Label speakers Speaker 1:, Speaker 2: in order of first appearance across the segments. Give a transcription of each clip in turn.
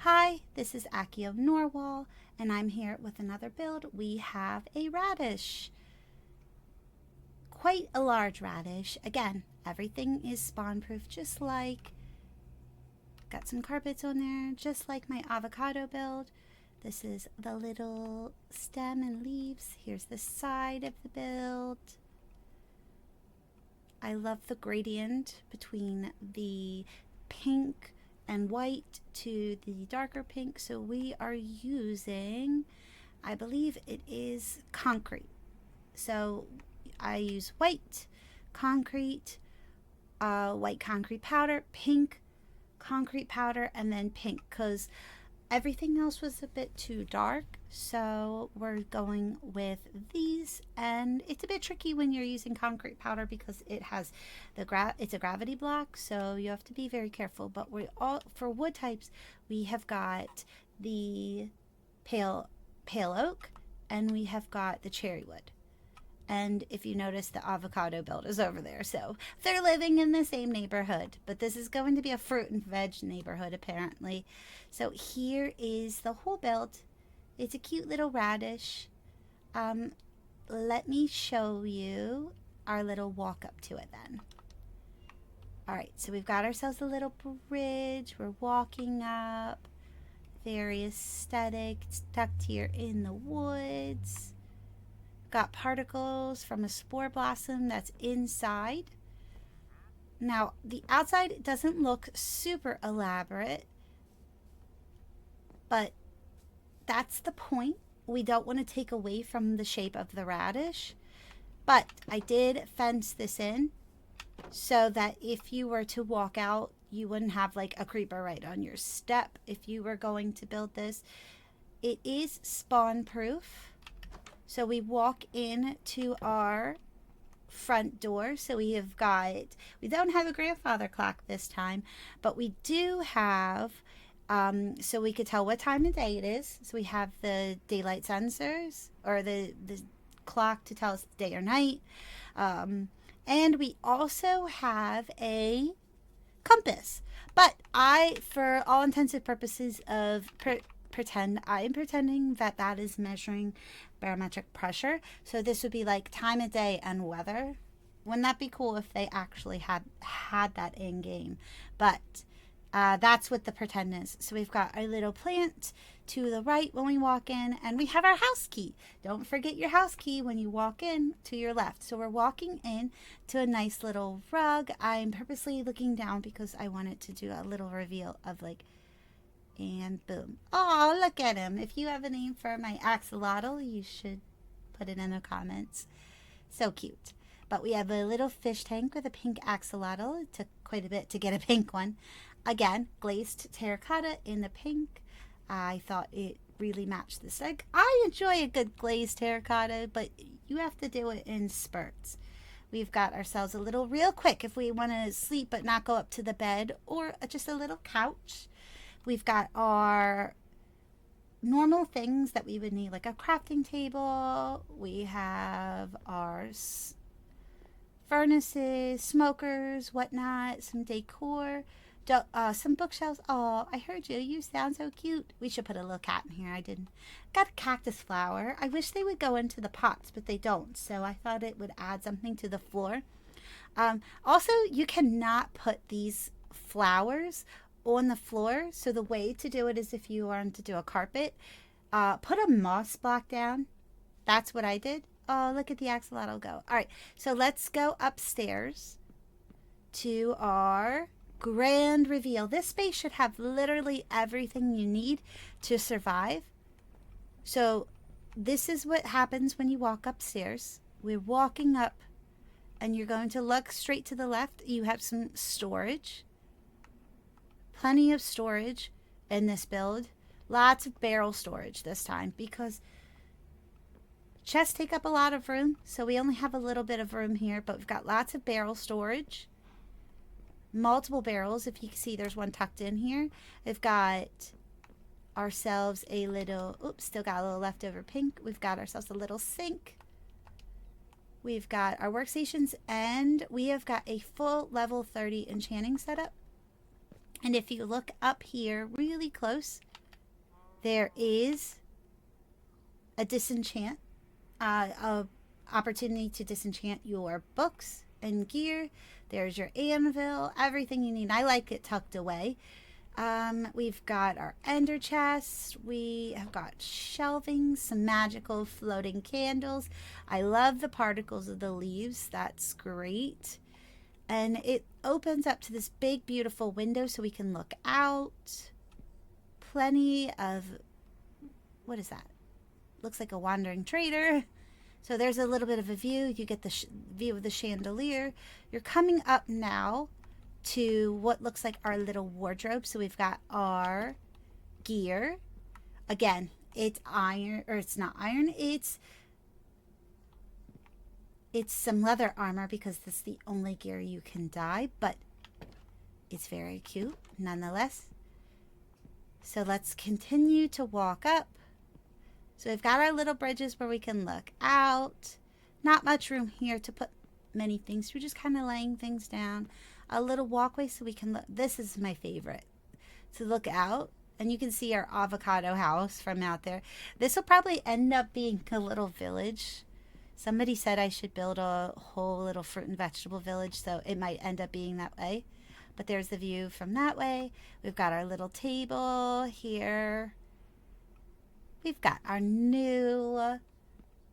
Speaker 1: Hi, this is Akio Norwal, and I'm here with another build. We have a radish. Quite a large radish. Again, everything is spawn proof, just like, got some carpets on there, just like my avocado build. This is the little stem and leaves. Here's the side of the build. I love the gradient between the pink and white to the darker pink. So we are using, I believe it is concrete. So I use white concrete, white concrete powder, pink concrete powder, and then pink, because everything else was a bit too dark. So we're going with these, and it's a bit tricky when you're using concrete powder because it has it's a gravity block, so you have to be very careful. But for wood types, we have got the pale oak, and we have got the cherry wood. And if you notice, the avocado build is over there. So they're living in the same neighborhood. But this is going to be a fruit and veg neighborhood, apparently. So here is the whole build. It's a cute little radish. Let me show you our little walk up to it then. Alright, so we've got ourselves a little bridge. We're walking up. Very aesthetic. It's tucked here in the woods. Got particles from a spore blossom that's inside. Now, the outside doesn't look super elaborate, but that's the point. We don't want to take away from the shape of the radish, but I did fence this in so that if you were to walk out, you wouldn't have like a creeper right on your step if you were going to build this. It is spawn proof. So we walk in to our front door. So we don't have a grandfather clock this time, but we do have, so we could tell what time of day it is. So we have the daylight sensors, or the clock to tell us day or night. And we also have a compass. But for all intents and purposes of I'm pretending that is measuring barometric pressure. So this would be like time of day and weather. Wouldn't that be cool if they actually had that in game? But that's what the pretend is. So we've got our little plant to the right when we walk in, and we have our house key. Don't forget your house key when you walk in to your left. So we're walking in to a nice little rug. I'm purposely looking down because I wanted to do a little reveal of like, and boom. Oh, look at him. If you have a name for my axolotl, you should put it in the comments. So cute. But we have a little fish tank with a pink axolotl. It took quite a bit to get a pink one. Again, glazed terracotta in the pink. I thought it really matched the set. I enjoy a good glazed terracotta, but you have to do it in spurts. We've got ourselves a little, real quick, if we want to sleep but not go up to the bed, or just a little couch. We've got our normal things that we would need, like a crafting table. We have our furnaces, smokers, whatnot, some decor, some bookshelves. Oh, I heard you. You sound so cute. We should put a little cat in here. I didn't. Got a cactus flower. I wish they would go into the pots, but they don't. So I thought it would add something to the floor. Also, you cannot put these flowers on the floor. So the way to do it is, if you want to do a carpet, put a moss block down. That's what I did. Oh, look at the axolotl go. All right, so let's go upstairs to our grand reveal. This space should have literally everything you need to survive. So this is what happens when you walk upstairs. We're walking up, and you're going to look straight to the left. You have some storage. Plenty of storage in this build. Lots of barrel storage this time, because chests take up a lot of room. So we only have a little bit of room here, but we've got lots of barrel storage. Multiple barrels. If you can see, there's one tucked in here. We've got ourselves a little, oops, still got a little leftover pink. We've got ourselves a little sink. We've got our workstations, and we have got a full level 30 enchanting setup. And if you look up here really close, There is a disenchant, a opportunity to disenchant your books and gear. There's your anvil, everything you need. I like it tucked away. We've got our ender chest. We have got shelving, some magical floating candles. I love the particles of the leaves. That's great. And it opens up to this big, beautiful window so we can look out. Plenty of, what is that? Looks like a wandering trader. So there's a little bit of a view. You get the view of the chandelier. You're coming up now to what looks like our little wardrobe. So we've got our gear. Again, it's iron, or it's not iron. It's some leather armor because this is the only gear you can dye, but it's very cute nonetheless. So let's continue to walk up. So we've got our little bridges where we can look out. Not much room here to put many things. We're just kind of laying things down. A little walkway so we can look. This is my favorite. To look out. And you can see our avocado house from out there. This will probably end up being a little village. Somebody said I should build a whole little fruit and vegetable village. So it might end up being that way. But there's the view from that way. We've got our little table here. We've got our new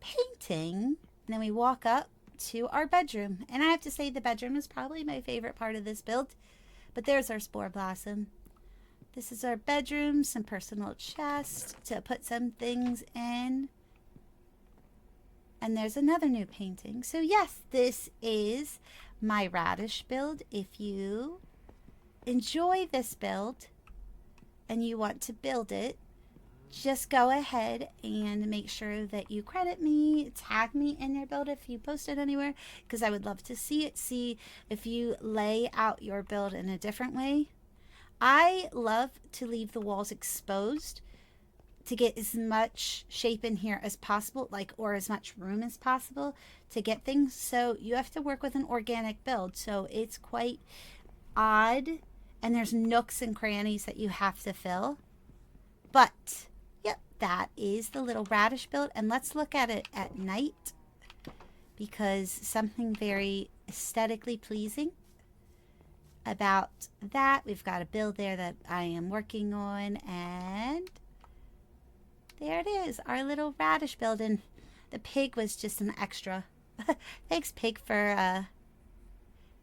Speaker 1: painting. And then we walk up to our bedroom. And I have to say the bedroom is probably my favorite part of this build. But there's our spore blossom. This is our bedroom. Some personal chest to put some things in. And there's another new painting. So yes, this is my Radish build. If you enjoy this build and you want to build it, just go ahead and make sure that you credit me, tag me in your build if you post it anywhere, because I would love to see it, see if you lay out your build in a different way. I love to leave the walls exposed to get as much shape in here as possible, or as much room as possible to get things. So you have to work with an organic build. So it's quite odd, and there's nooks and crannies that you have to fill. But yep, that is the little Radish build. And let's look at it at night, because something very aesthetically pleasing about that. We've got a build there that I am working on, and there it is, our little Radish build. And the pig was just an extra. Thanks, pig, for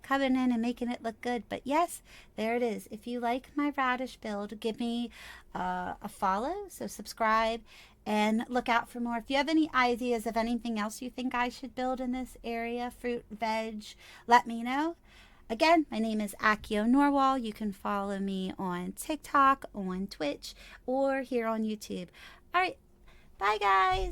Speaker 1: coming in and making it look good. But yes, there it is. If you like my Radish build, give me a follow, so subscribe and look out for more. If you have any ideas of anything else you think I should build in this area, fruit, veg, let me know. Again, my name is Akio Norwal. You can follow me on TikTok, on Twitch, or here on YouTube. All right, bye guys.